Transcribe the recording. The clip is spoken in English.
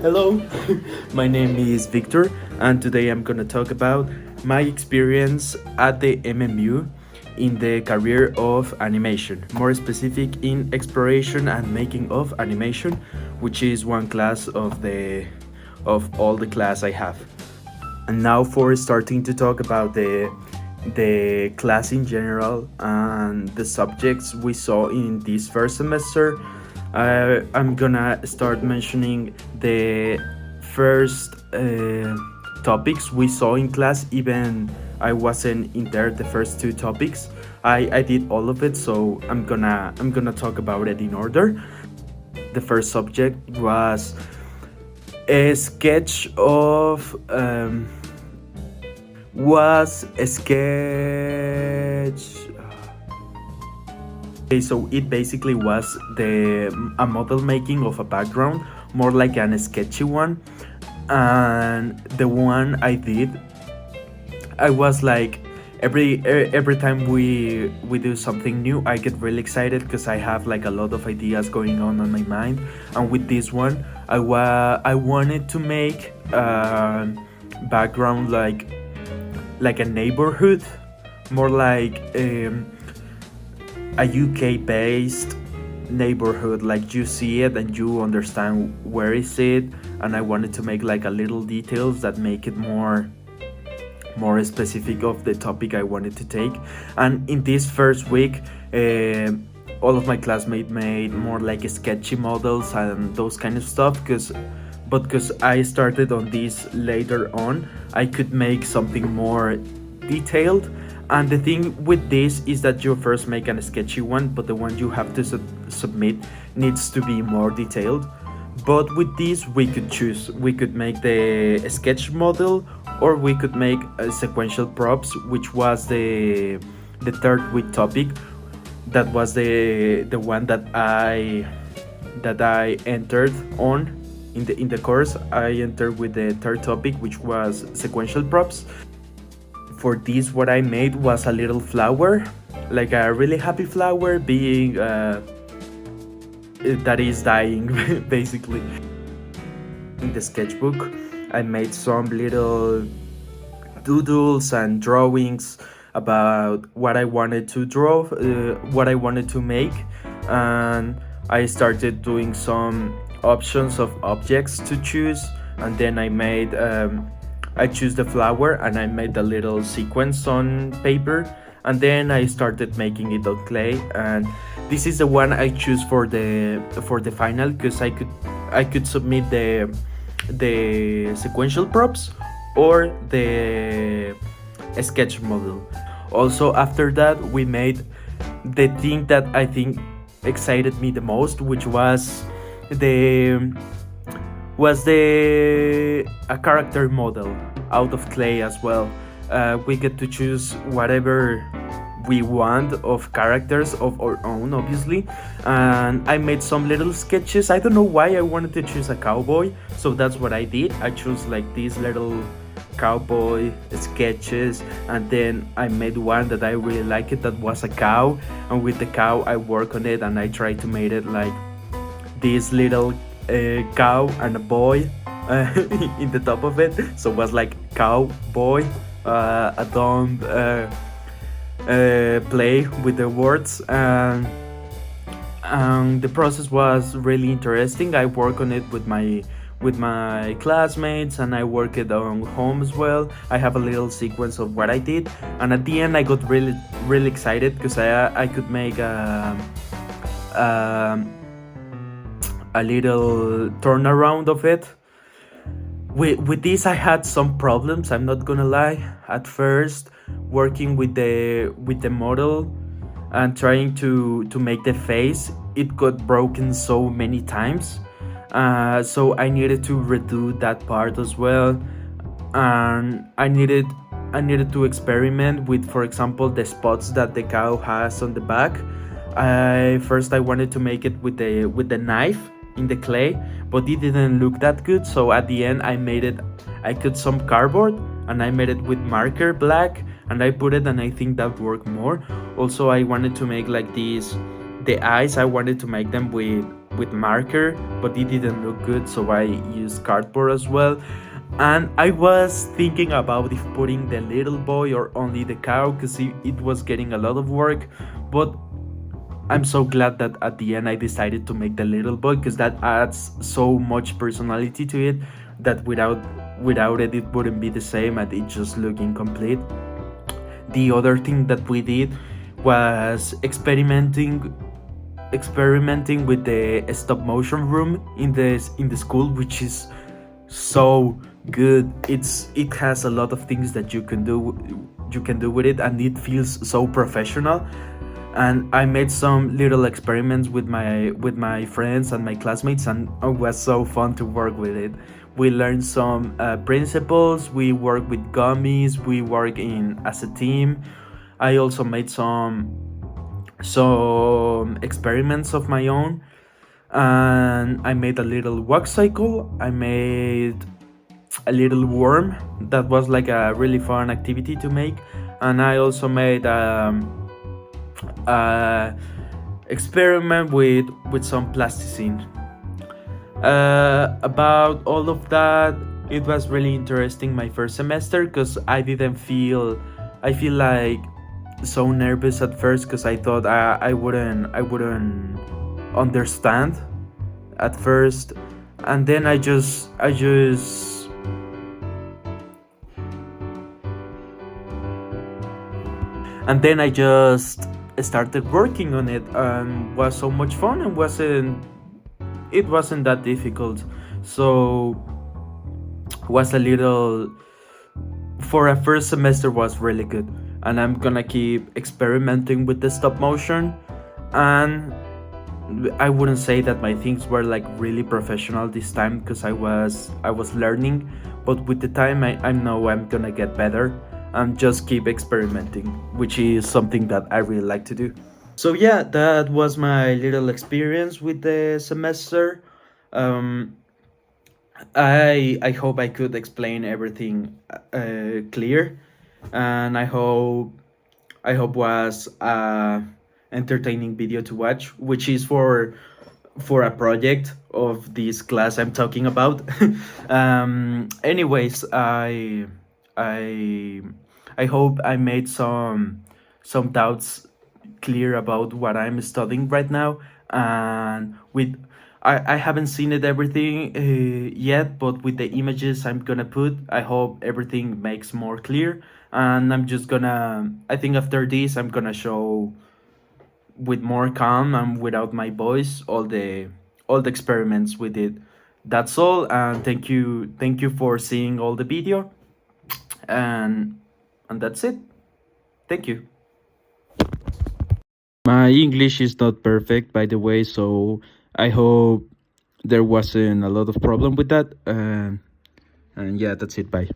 Hello, my name is Victor, and today I'm gonna talk about my experience at the MMU in the career of animation, more specific in exploration and making of animation, which is one class of all the class I have. And now for starting to talk about the class in general and the subjects we saw in this first semester, I'm gonna start mentioning the first topics we saw in class. Even I wasn't in there the first two topics. I did all of it, so I'm gonna talk about it in order. The first subject was a sketch of was a sketch. Okay, so it basically was a model making of a background, more like an sketchy one. And the one I did, I was like, every time we do something new, I get really excited because I have like a lot of ideas going on my mind. And with this one, I wanted to make a background like a neighborhood, more like a UK based neighborhood, like you see it and you understand where is it. And I wanted to make like a little details that make it more specific of the topic I wanted to take. And in this first week, all of my classmates made more like sketchy models and those kind of stuff, because I started on this later on, I could make something more detailed. And the thing with this is that you first make a sketchy one, but the one you have to submit needs to be more detailed. But with this, we could choose. We could make the sketch model, or we could make sequential props, which was the third week topic. That was the one that I entered on in the course. I entered with the third topic, which was sequential props. For this, what I made was a little flower, like a really happy flower being that is dying basically. In the sketchbook, I made some little doodles and drawings about what I wanted to draw, what I wanted to make. And I started doing some options of objects to choose, and then I choose the flower and I made a little sequence on paper, and then I started making it on clay. And this is the one I choose for the final, because I could submit the sequential props or the sketch model. Also, after that, we made the thing that I think excited me the most, which was a character model out of clay as well. We get to choose whatever we want of characters of our own, obviously. And I made some little sketches. I don't know why I wanted to choose a cowboy, so that's what I did. I chose like these little cowboy sketches, and then I made one that I really liked, that was a cow. And with the cow, I work on it and I try to make it like this little cow and a boy in the top of it. So it was like cowboy, a dumb play with the words. And the process was really interesting. I work on it with my classmates, and I work it on home as well. I have a little sequence of what I did, and at the end I got really excited because I could make a little turnaround of it. With this, I had some problems, I'm not gonna lie. At first, working with the model and trying to make the face, it got broken so many times. So I needed to redo that part as well. And I needed to experiment with, for example, the spots that the cow has on the back. I wanted to make it with the knife in the clay, but it didn't look that good. So at the end, I cut some cardboard and I made it with marker black, and I put it, and I think that worked more. Also, I wanted to make like these, the eyes, I wanted to make them with with marker, but it didn't look good, so I used cardboard as well. And I was thinking about if putting the little boy or only the cow, because it was getting a lot of work. But I'm so glad that at the end I decided to make the little boy, because that adds so much personality to it that without it wouldn't be the same and it just look incomplete. The other thing that we did was experimenting with the stop motion room in the school, which is so good. It has a lot of things that you can do with it, and it feels so professional. And I made some little experiments with my friends and my classmates, and it was so fun to work with it. We learned some principles. We work with gummies. We work in as a team. I also made some experiments of my own, and I made a little walk cycle. I made a little worm that was like a really fun activity to make, and I also made experiment with some plasticine. About all of that, it was really interesting my first semester, because I feel like so nervous at first, because I thought I wouldn't understand at first, and then I just started working on it, and was so much fun, and it wasn't that difficult. So was a little for a first semester was really good, and I'm gonna keep experimenting with the stop motion. And I wouldn't say that my things were like really professional this time, because I was learning, but with the time I know I'm gonna get better and just keep experimenting, which is something that I really like to do. So yeah, that was my little experience with the semester. Um, I hope I could explain everything clear, and I hope was a entertaining video to watch, which is for a project of this class I'm talking about. Anyways, I I hope I made some doubts clear about what I'm studying right now. And with I haven't seen it everything yet, but with the images I'm gonna put, I hope everything makes more clear. And I think after this I'm gonna show with more calm and without my voice all the experiments we did. That's all, and thank you for seeing all the video, and that's it. Thank you. My English is not perfect, by the way, so I hope there wasn't a lot of problem with that. And yeah, that's it. Bye.